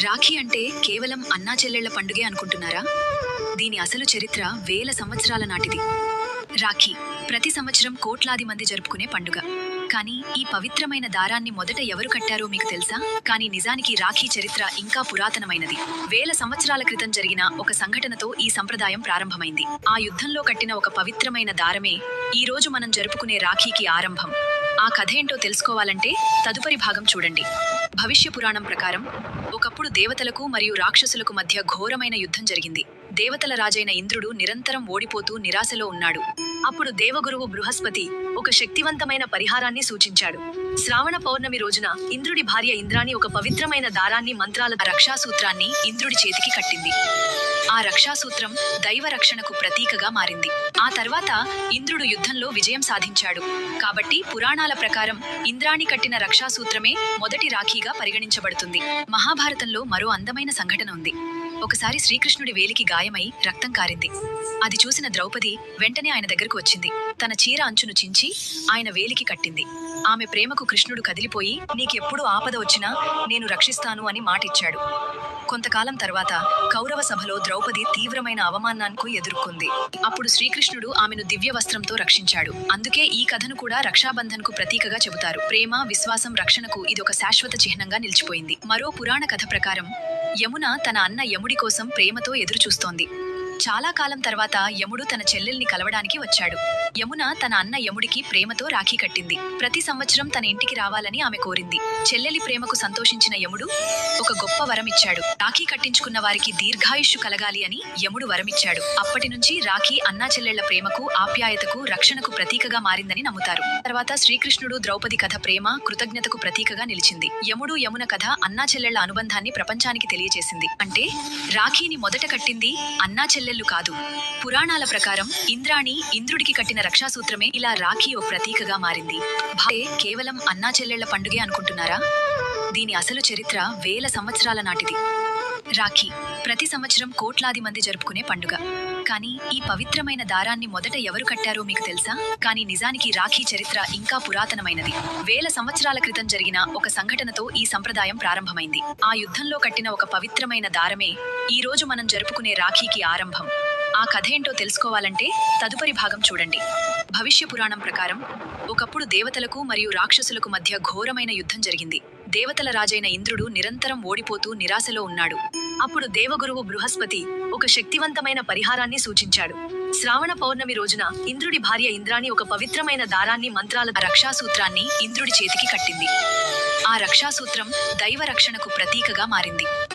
రాఖీ అంటే కేవలం అన్నా చెల్లెళ్ల పండుగే అనుకుంటున్నారా? దీని అసలు చరిత్ర వేల సంవత్సరాల నాటిది. రాఖీ ప్రతి సంవత్సరం కోట్లాది మంది జరుపుకునే పండుగ. కానీ ఈ పవిత్రమైన దారాన్ని మొదట ఎవరు కట్టారో మీకు తెలుసా? కానీ నిజానికి రాఖీ చరిత్ర ఇంకా పురాతనమైనది. వేల సంవత్సరాల క్రితం జరిగిన ఒక సంఘటనతో ఈ సంప్రదాయం ప్రారంభమైంది. ఆ యుద్ధంలో కట్టిన ఒక పవిత్రమైన దారమే ఈ రోజు మనం జరుపుకునే రాఖీకి ఆరంభం. ఆ కథ ఏంటో తెలుసుకోవాలంటే తదుపరి భాగం చూడండి. భవిష్య పురాణం ప్రకారం ఒకప్పుడు దేవతలకు మరియు రాక్షసులకు మధ్య ఘోరమైన యుద్ధం జరిగింది. దేవతల రాజైన ఇంద్రుడు నిరంతరం ఓడిపోతూ నిరాశలో ఉన్నాడు. అప్పుడు దేవగురువు బృహస్పతి ఒక శక్తివంతమైన పరిహారాన్ని సూచించాడు. శ్రావణ పౌర్ణమి రోజున ఇంద్రుడి భార్య ఇంద్రాణి ఒక పవిత్రమైన దారాన్ని మంత్రాల రక్షాసూత్రాన్ని ఇంద్రుడి చేతికి కట్టింది. ఆ రక్షాసూత్రం దైవ రక్షణకు ప్రతీకగా మారింది. ఆ తర్వాత ఇంద్రుడు యుద్ధంలో విజయం సాధించాడు. కాబట్టి పురాణాల ప్రకారం ఇంద్రాణి కట్టిన రక్షాసూత్రమే మొదటి రాఖీగా పరిగణించబడుతుంది. మహాభారతంలో మరో అందమైన సంఘటన ఉంది. ఒకసారి శ్రీకృష్ణుడి వేలికి గాయమై రక్తం కారింది. అది చూసిన ద్రౌపది వెంటనే ఆయన దగ్గరకు వచ్చింది. తన చీర అంచును చించి ఆయన వేలికి కట్టింది. ఆమె ప్రేమకు కృష్ణుడు కదిలిపోయి, నీకెప్పుడు ఆపద వచ్చినా నేను రక్షిస్తాను అని మాటిచ్చాడు. కొంతకాలం తర్వాత కౌరవ సభలో ద్రౌపది తీవ్రమైన అవమానానికి ఎదుర్కొంది. అప్పుడు శ్రీకృష్ణుడు ఆమెను దివ్య వస్త్రంతో రక్షించాడు. అందుకే ఈ కథను కూడా రక్షాబంధన్కు ప్రతీకగా చెబుతారు. ప్రేమ, విశ్వాసం, రక్షణకు ఇదొక శాశ్వత చిహ్నంగా నిలిచిపోయింది. మరో పురాణ కథ ప్రకారం యమున తన అన్న యముడి కోసం ప్రేమతో ఎదురుచూస్తోంది. చాలా కాలం తర్వాత యముడు తన చెల్లెల్ని కలవడానికి వచ్చాడు. యమున తన అన్న యముడికి ప్రేమతో రాఖీ కట్టింది. ప్రతి సంవత్సరం తన ఇంటికి రావాలని ఆమె కోరింది. చెల్లెలి ప్రేమకు సంతోషించిన యముడు ఒక గొప్ప వరం ఇచ్చాడు. రాఖీ కట్టించుకున్న వారికి దీర్ఘాయుష్షు కలగాలి అని యముడు వరమిచ్చాడు. అప్పటి నుంచి రాఖీ అన్నా చెల్లెళ్ల ప్రేమకు, ఆప్యాయతకు, రక్షణకు ప్రతీకగా మారిందని నమ్ముతారు. తర్వాత శ్రీకృష్ణుడు ద్రౌపది కథ ప్రేమ, కృతజ్ఞతకు ప్రతీకగా నిలిచింది. యముడు యమున కథ అన్నా చెల్లెళ్ల అనుబంధాన్ని ప్రపంచానికి తెలియజేసింది. అంటే రాఖీని మొదట కట్టింది అన్నా చెల్లెళ్ళు కాదు. పురాణాల ప్రకారం ఇంద్రాణి ఇంద్రుడికి కట్టిన రక్షాసూత్రమే ఇలా రాఖీ ఓ ప్రతీకగా మారింది. కేవలం అన్నా చెల్లెళ్ల పండుగే అనుకుంటున్నారా? దీని అసలు చరిత్ర వేల సంవత్సరాల నాటిది. రాఖీ ప్రతి సంవత్సరం కోట్లాది మంది జరుపుకునే పండుగ. కానీ ఈ పవిత్రమైన దారాన్ని మొదట ఎవరు కట్టారో మీకు తెలుసా? కానీ నిజానికి రాఖీ చరిత్ర ఇంకా పురాతనమైనది. వేల సంవత్సరాల క్రితం జరిగిన ఒక సంఘటనతో ఈ సంప్రదాయం ప్రారంభమైంది. ఆ యుద్ధంలో కట్టిన ఒక పవిత్రమైన దారమే ఈ రోజు మనం జరుపుకునే రాఖీకి ఆరంభం. ఆ కథ ఏంటో తెలుసుకోవాలంటే తదుపరి భాగం చూడండి. భవిష్య పురాణం ప్రకారం ఒకప్పుడు దేవతలకు మరియు రాక్షసులకు మధ్య ఘోరమైన యుద్ధం జరిగింది. దేవతల రాజైన ఇంద్రుడు నిరంతరం ఓడిపోతూ నిరాశలో ఉన్నాడు. అప్పుడు దేవగురువు బృహస్పతి ఒక శక్తివంతమైన పరిహారాన్ని సూచించాడు. శ్రావణ పౌర్ణమి రోజున ఇంద్రుడి భార్య ఇంద్రాణి ఒక పవిత్రమైన దారాన్ని మంత్రాల రక్షాసూత్రాన్ని ఇంద్రుడి చేతికి కట్టింది. ఆ రక్షాసూత్రం దైవ రక్షణకు ప్రతీకగా మారింది.